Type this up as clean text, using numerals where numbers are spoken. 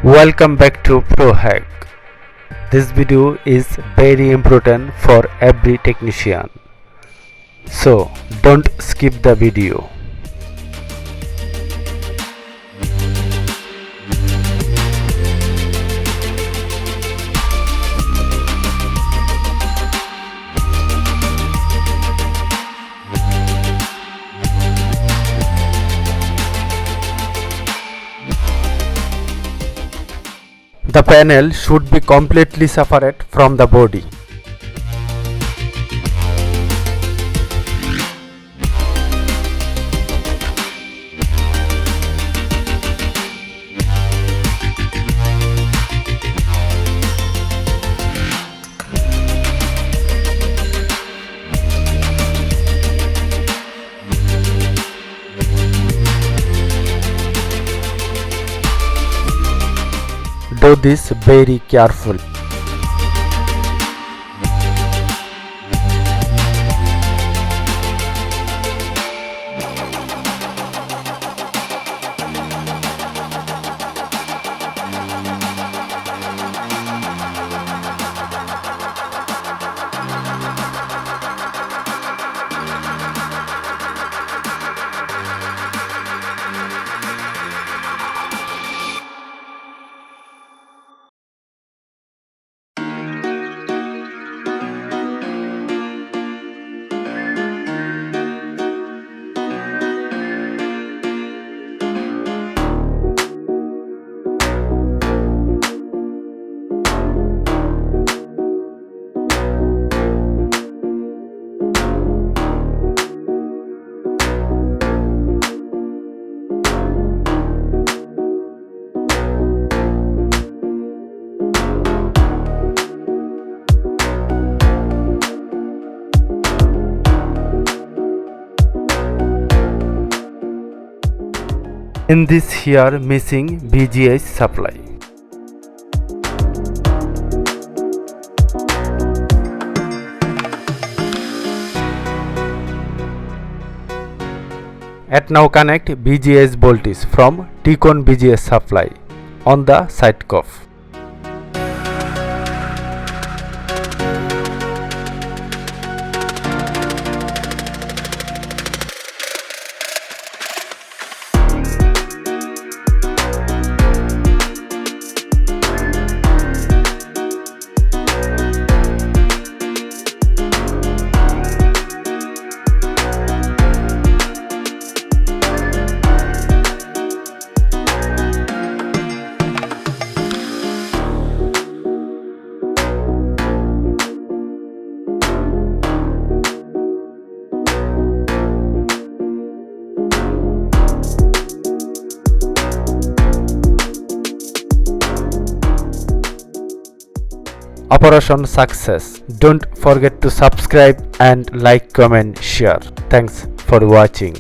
Welcome back to ProHack. This video is very important for every technician, so don't skip the video. The panel should be completely separate from the body. Do this very carefully. In this here missing VGA supply. At now connect VGS voltage from T-con VGS supply on the side cuff. Operation success. Don't forget to subscribe and like, comment, share. Thanks for watching.